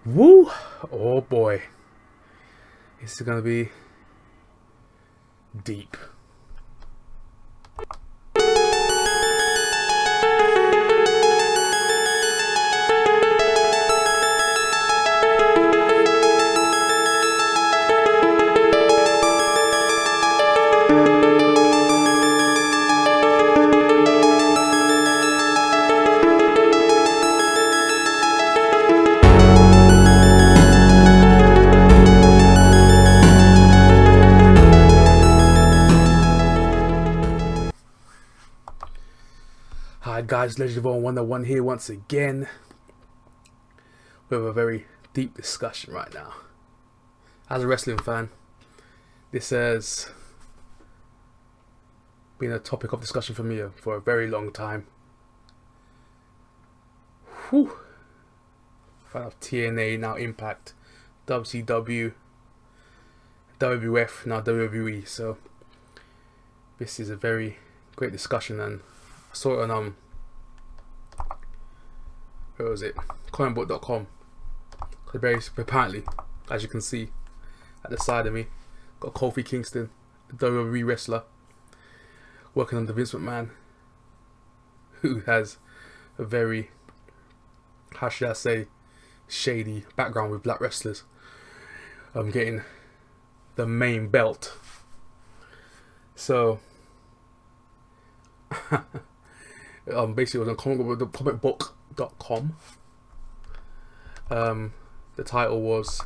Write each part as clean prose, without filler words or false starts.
Woo! Oh boy. This is gonna be deep. Hi guys, Legend of 101 here once again. We have a very deep discussion right now. As a wrestling fan, this has been a topic of discussion for me for a very long time. Whew. Fan of TNA, now Impact, WCW, WWF, now WWE. So this is a very great discussion, and I saw it on where was it? Coinbook.com. Apparently, as you can see at the side of me, got Kofi Kingston, a WWE wrestler, working under Vince McMahon, who has a very, how should I say, shady background with black wrestlers. Getting the main belt. So basically it was on comicbook.com. The title was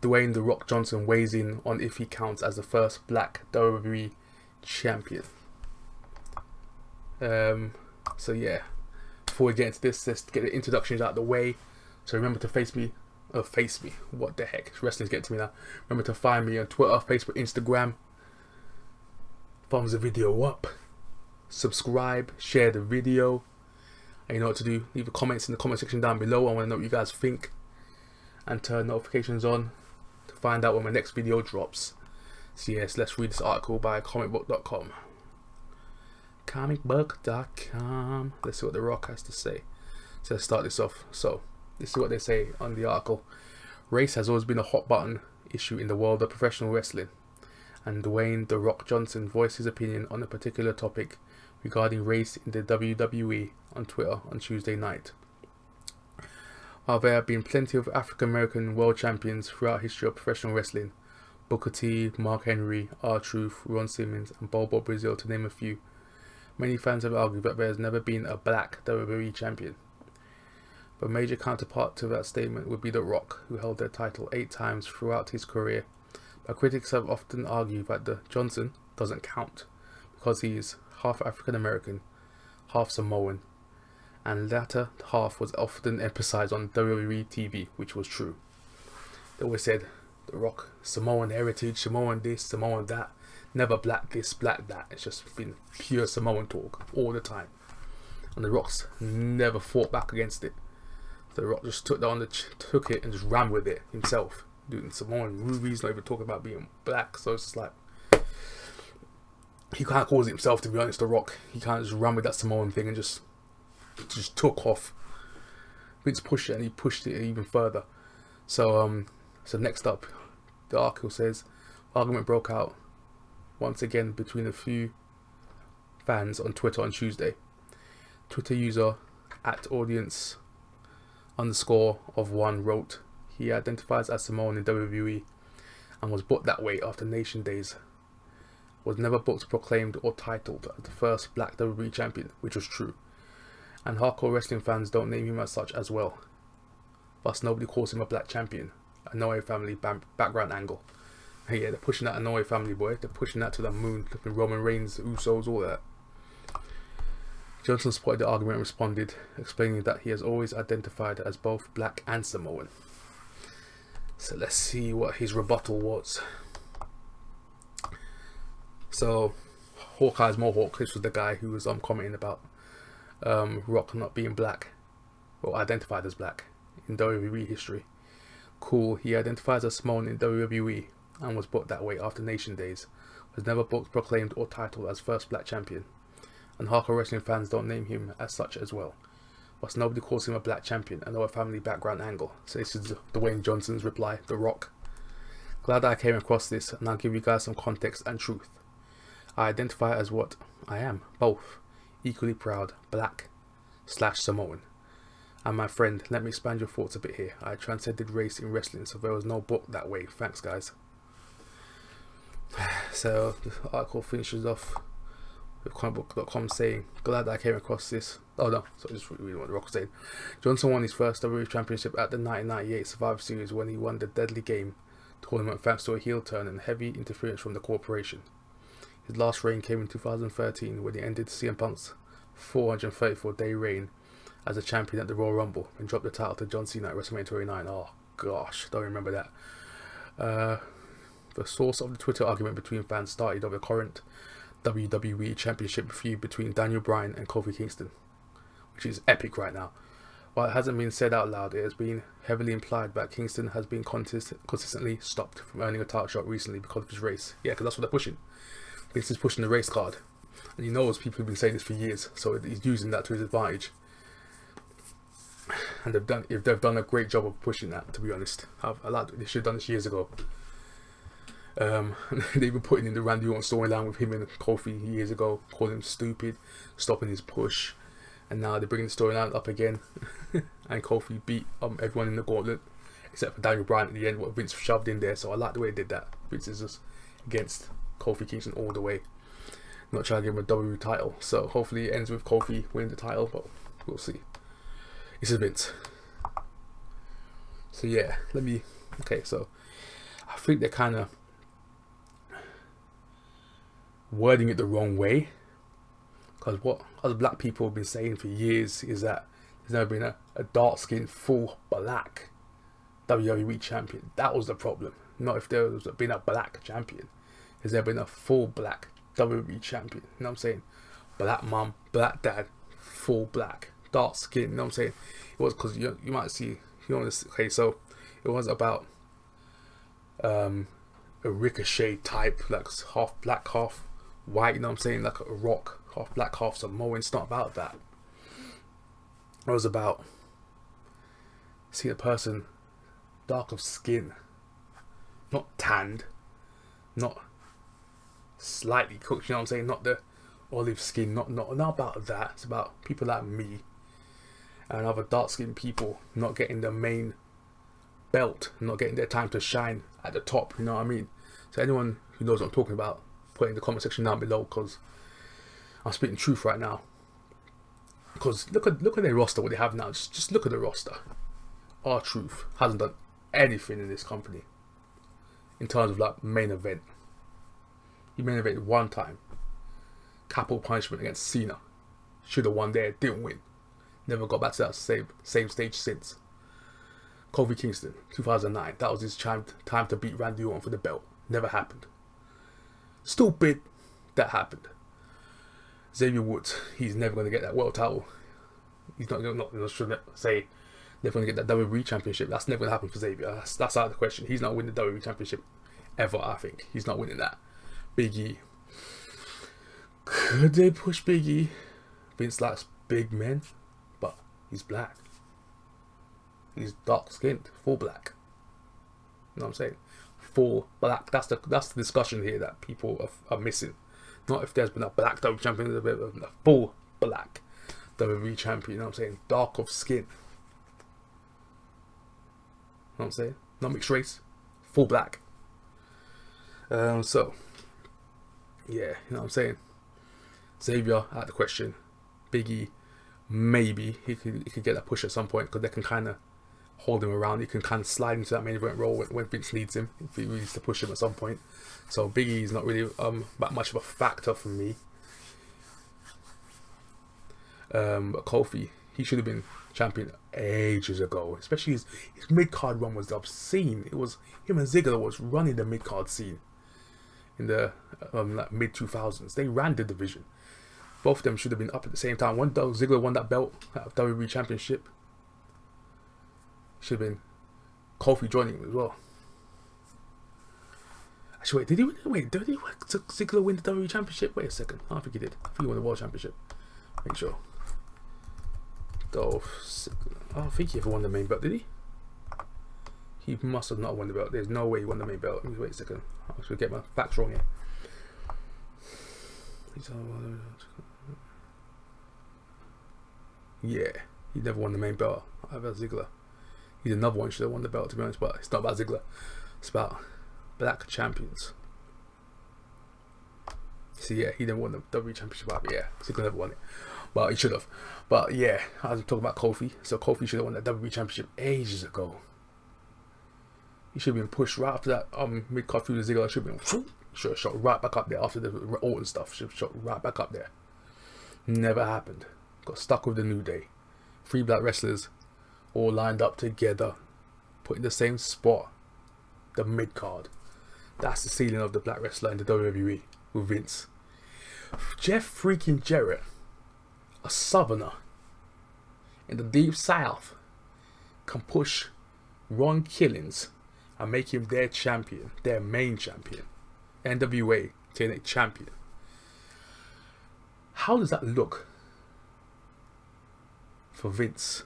Dwayne "The Rock" Johnson weighs in on if he counts as the first black WWE champion. So yeah, before we get into this, let's get the introductions out of the way. So remember to face me, what the heck, wrestling's getting to me now. Remember to find me on Twitter, Facebook, Instagram. Thumbs the video up, subscribe, share the video, and you know what to do. Leave the comments in the comment section down below. I want to know what you guys think, and turn notifications on to find out when my next video drops. So yes, let's read this article by comicbook.com. Comicbook.com. Let's see what The Rock has to say. So let's start this off. So this is what they say on the article. Race has always been a hot button issue in the world of professional wrestling, and Dwayne "The Rock" Johnson voiced his opinion on a particular topic regarding race in the WWE on Twitter on Tuesday night. While there have been plenty of African American world champions throughout history of professional wrestling, Booker T, Mark Henry, R-Truth, Ron Simmons, and Bobo Brazil to name a few, many fans have argued that there has never been a black WWE champion. But a major counterpart to that statement would be The Rock, who held their title 8 times throughout his career. But critics have often argued that the Johnson doesn't count because he is half African American, half Samoan, and the latter half was often emphasized on WWE TV, which was true. They always said The Rock, Samoan heritage, Samoan this, Samoan that, never black this, black that. It's just been pure Samoan talk all the time, and The Rock's never fought back against it. The Rock just took it and just ran with it himself, doing Samoan movies, not even talking about being black. So it's just like, he can't cause it himself, to be honest. The Rock, he can't just run with that Samoan thing and just took off. Vince pushed it, and he pushed it even further. So next up, the article says, argument broke out once again between a few fans on Twitter on Tuesday. Twitter user @audience_of1 wrote, he identifies as Samoan in WWE and was booked that way after Nation Days. Was never booked, proclaimed, or titled as the first black WWE champion, which was true. And hardcore wrestling fans don't name him as such as well. Thus nobody calls him a black champion. A Noe family background angle. And yeah, they're pushing that Noe family, boy. They're pushing that to the moon. Flipping Roman Reigns, Usos, all that. Johnson spotted the argument and responded, explaining that he has always identified as both black and Samoan. So let's see what his rebuttal was. So Hawkeye's Mohawk, this was the guy who was commenting about Rock not being black, or identified as black in WWE history. Cool, he identifies as Samoan in WWE and was booked that way after Nation Days. Was never booked, proclaimed, or titled as first black champion. And hardcore wrestling fans don't name him as such as well. But nobody calls him a black champion. I know a family background angle. So this is Dwayne Johnson's reply, The Rock. Glad that I came across this, and I'll give you guys some context and truth. I identify as what I am, both. Equally proud, black/Samoan. And my friend, let me expand your thoughts a bit here. I transcended race in wrestling, so there was no book that way. Thanks, guys. So the article finishes off with comicbook.com saying, glad that I came across this. Oh no, so just reading what The Rock was saying. Johnson won his first WWE Championship at the 1998 Survivor Series when he won the Deadly Game tournament thanks to a heel turn and heavy interference from the corporation. His last reign came in 2013 when he ended CM Punk's 434-day reign as a champion at the Royal Rumble and dropped the title to John Cena at WrestleMania 29. Oh gosh, don't remember that. The source of the Twitter argument between fans started over the current WWE Championship feud between Daniel Bryan and Kofi Kingston, which is epic right now. While it hasn't been said out loud, it has been heavily implied that Kingston has been consistently stopped from earning a title shot recently because of his race. Yeah, because that's what they're pushing. Kingston's pushing the race card, and he knows people have been saying this for years, so he's using that to his advantage. And they've done a great job of pushing that, to be honest. They should have done this years ago. They were putting in the Randy Orton storyline with him and Kofi years ago, calling him stupid, stopping his push, and now they're bringing the storyline up again. And Kofi beat everyone in the gauntlet except for Daniel Bryan at the end, what Vince shoved in there. So I like the way they did that. Vince is just against Kofi Kingston all the way, not trying to give him a WWE title. So hopefully it ends with Kofi winning the title, but we'll see. This is Vince. So yeah, so I think they're kind of wording it the wrong way, because what other black people have been saying for years is that there's never been a dark-skinned full black WWE champion. That was the problem. Not if there was been a black champion. Has there been a full black WWE champion? You know what I'm saying? Black mom, black dad, full black, dark skin. You know what I'm saying? It was because you might see, okay, so it was about a Ricochet type, like half black, half white, you know what I'm saying? Like a Rock, half black, half Samoan. It's not about that. It was about seeing a person dark of skin, not tanned, not slightly cooked, you know what I'm saying? Not the olive skin, not about that. It's about people like me and other dark skinned people not getting the main belt, not getting their time to shine at the top, you know what I mean? So anyone who knows what I'm talking about, put it in the comment section down below, because I'm speaking truth right now. Because look at their roster, what they have now. Just look at the roster. R-Truth hasn't done anything in this company in terms of like main event. He main evented one time. Capital punishment against Cena. Should have won there, didn't win. Never got back to that same stage since. Kofi Kingston, 2009. That was his time to beat Randy Orton for the belt. Never happened. Stupid. That happened. Xavier Woods, he's never going to get that world title. He's not going to say never going to get that WWE Championship. That's never going to happen for Xavier. That's out of the question. He's not winning the WWE Championship ever, I think. He's not winning that. Big E. Could they push Big E? Vince likes big men, but he's black. He's dark skinned, full black. You know what I'm saying? Full black. That's the discussion here that people are missing. Not if there's been a black WWE champion, there's been a full black WWE champion. You know what I'm saying? Dark of skin. You know what I'm saying? Not mixed race, full black. So yeah, you know what I'm saying? Xavier out of the question. Big E, maybe he could get that push at some point, because they can kind of hold him around. He can kind of slide into that main event role when Vince needs him, if he needs to push him at some point. So Big E is not really that much of a factor for me. But Kofi, he should have been champion ages ago. Especially his mid-card run was obscene. It was him and Ziggler was running the mid-card scene in the like mid-2000s. They ran the division. Both of them should have been up at the same time. When Ziggler won that belt, that WWE Championship, should have been Kofi joining him as well. Actually, wait, did Ziggler win the WWE Championship? Wait a second. I don't think he did. I think he won the World Championship. Make sure. Dolph. I don't think he ever won the main belt, did he? He must have not won the belt. There's no way he won the main belt. Let me wait a second. I should get my facts wrong here. Yeah, he never won the main belt. I have Ziggler. He's another one who should have won the belt, to be honest, but it's not about Ziggler. It's about black champions. So yeah, he never won the WWE Championship. Yeah, Ziggler never won it, but he should have. But yeah, I was talking about Kofi. So Kofi should have won the WWE Championship ages ago. He should have been pushed right after that mid-card feud with Ziggler. Should have shot right back up there after the Orton stuff. Should have shot right back up there. Never happened. Got stuck with the New Day. 3 black wrestlers all lined up together, put in the same spot. The mid-card. That's the ceiling of the black wrestler in the WWE with Vince. Jeff freaking Jarrett, a southerner in the deep south, can push Ron Killings and make him their champion, their main champion, NWA TNA champion. How does that look for Vince?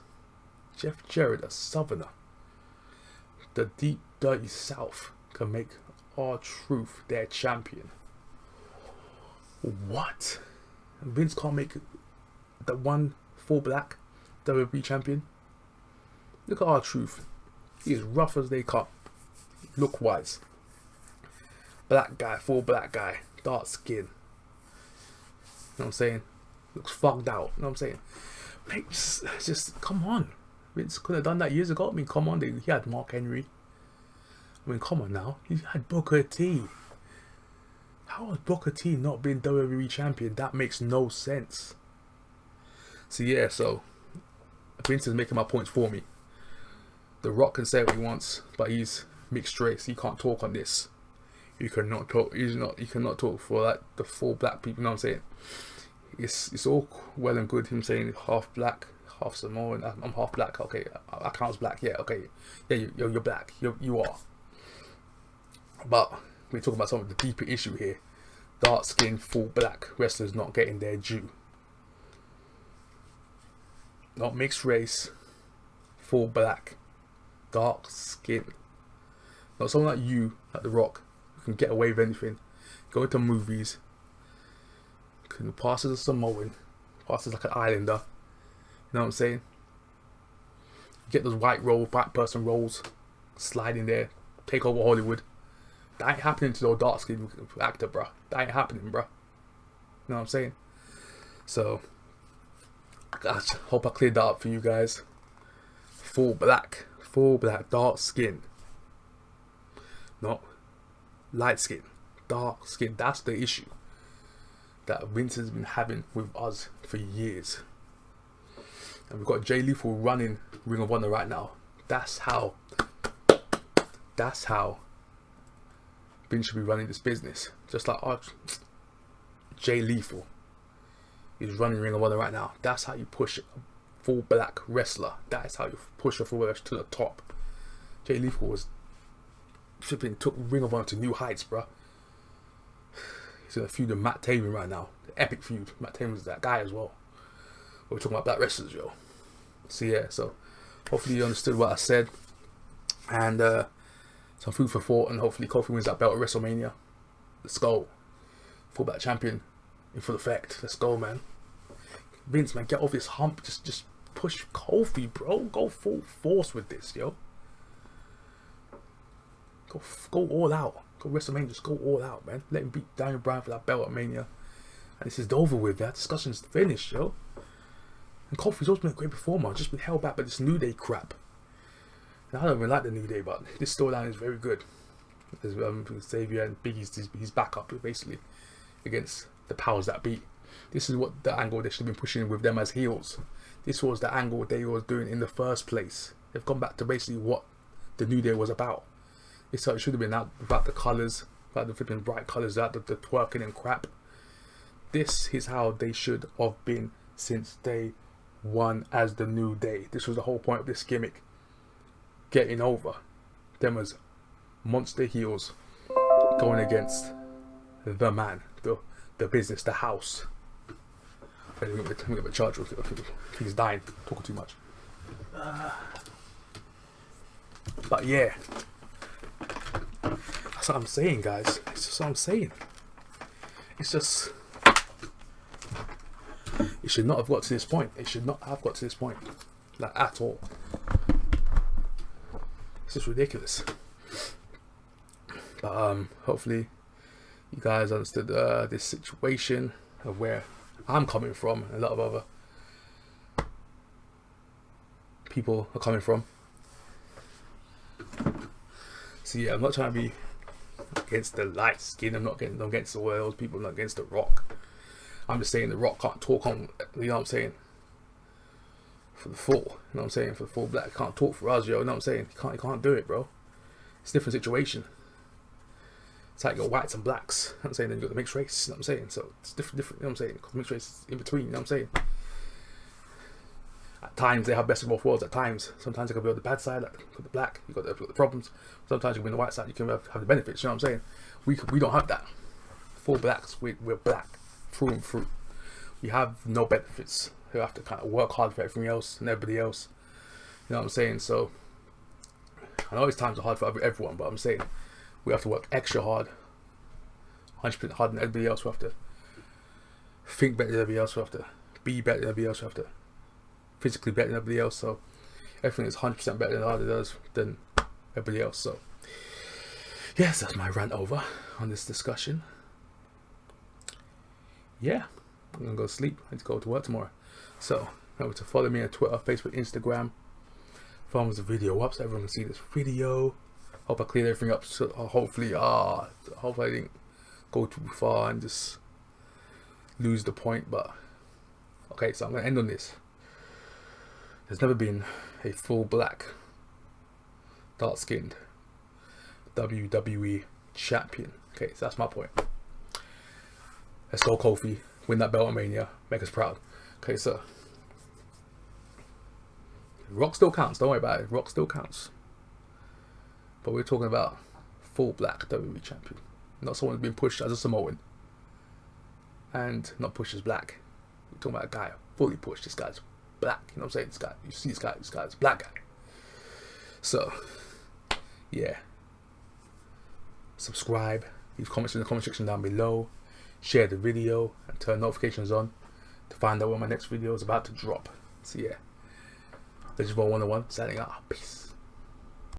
Jeff Jarrett, a southerner, the deep dirty south, can make R-Truth their champion. What? Vince can't make the one full black WWE champion? Look at R-Truth. He is rough as they come. Look wise. Black guy, full black guy, dark skin. You know what I'm saying? Looks fogged out. You know what I'm saying? Mate, just come on. Vince could have done that years ago. I mean, come on. He had Mark Henry. I mean, come on now. He had Booker T. How has Booker T not been WWE champion? That makes no sense. So yeah, so Vince is making my points for me. The Rock can say what he wants, but he's mixed race. He can't talk on this. You cannot talk. You cannot talk for like the full black people. You know what I'm saying? It's all well and good him saying half black, half Samoan. I'm half black. Okay, I count as black. Yeah, okay. Yeah, you're black. You are. But we're talking about some of the deeper issue here. Dark skin, full black wrestlers not getting their due. Not mixed race, full black, dark skin. Not someone like you, like The Rock, who can get away with anything. Go into movies, can pass as a Samoan, pass as like an Islander. You know what I'm saying? Get those white person roles, slide in there, take over Hollywood. That ain't happening to no dark skinned actor, bruh. That ain't happening, bruh. You know what I'm saying? So, I hope I cleared that up for you guys. Full black, dark skin. Not light skin, dark skin. That's the issue that Vince has been having with us for years. And we've got Jay Lethal running Ring of Honor right now. That's how Vince should be running this business. Just like Jay Lethal is running Ring of Honor right now. That's how you push a full black wrestler. That is how you push a full wrestler to the top. Jay Lethal took Ring of Honor to new heights, bruh. He's in a feud with Matt Taven right now. The epic feud. Matt Taven's that guy as well. We're talking about black wrestlers, yo. So yeah, so hopefully you understood what I said. And some food for thought, and hopefully Kofi wins that belt at WrestleMania. Let's go. Full black champion in full effect. Let's go, man. Vince, man, get off this hump. Just push Kofi, bro. Go full force with this, yo. Go all out. Go WrestleMania, just go all out, man. Let him beat Daniel Bryan for that belt at Mania. And this is over with. That discussion's finished, yo. And Kofi's always been a great performer. Just been held back by this New Day crap. And I don't even like the New Day, but this storyline is very good. There's Xavier and Biggie's his backup, basically, against the powers that be. This is what the angle they should have been pushing with them as heels. This was the angle they were doing in the first place. They've gone back to basically what the New Day was about. It should have been out about the colours, about the flipping bright colours, the twerking and crap. This is how they should have been since day one as the New Day. This was the whole point of this gimmick. Getting over them as monster heels going against the man, the business, the house. Let me get the charger. He's dying. Talking too much. But yeah, that's what I'm saying, guys. It's just what I'm saying. It's just, it should not have got to this point. It should not have got to this point, like at all. It's just ridiculous. But hopefully you guys understood this situation of where I'm coming from and a lot of other people are coming from. So yeah, I'm not trying to be against the light skin. I'm not against all those people. I'm not against The Rock. I'm just saying The Rock can't talk on, you know what I'm saying, for the full, you know what I'm saying, for the full black. Can't talk for us, yo, you know what I'm saying. He can't do it, bro. It's a different situation. It's like you got whites and blacks, you know what I'm saying, then you got the mixed race, you know what I'm saying. So it's different, you know what I'm saying. Mixed race is in between, you know what I'm saying. At times they have best of both worlds. At times, sometimes you can be on the bad side, like with the black, you got the problems. Sometimes you can be on the white side, you can have the benefits. You know what I'm saying? We don't have that. Full blacks, we're black through and through. We have no benefits. We have to kind of work hard for everything else and everybody else. You know what I'm saying? So I know these times are hard for everyone, but I'm saying we have to work extra hard, 100% harder than everybody else. We have to think better than everybody else. We have to be better than everybody else. We have to physically better than everybody else. So everything is 100% better than harder does than everybody else. So yes, that's my rant over on this discussion. Yeah, I'm gonna go to sleep. I need to go to work tomorrow. So remember to follow me on Twitter, Facebook, Instagram. Thumbs the video up so everyone can see this video. Hope I cleared everything up. So hopefully I didn't go too far and just lose the point. But okay, so I'm gonna end on this. There's never been a full black, dark-skinned WWE Champion. Okay, so that's my point. Let's go, Kofi. Win that belt at Mania. Make us proud. Okay, so Rock still counts. Don't worry about it. Rock still counts. But we're talking about full black WWE Champion. Not someone who's been pushed as a Samoan and not pushed as black. We're talking about a guy fully pushed. This guy's black. You know what I'm saying? This guy, you see this guy's a black guy. So yeah, subscribe, leave comments in the comment section down below, share the video and turn notifications on to find out when my next video is about to drop. So yeah, Legend 101 signing out. Peace.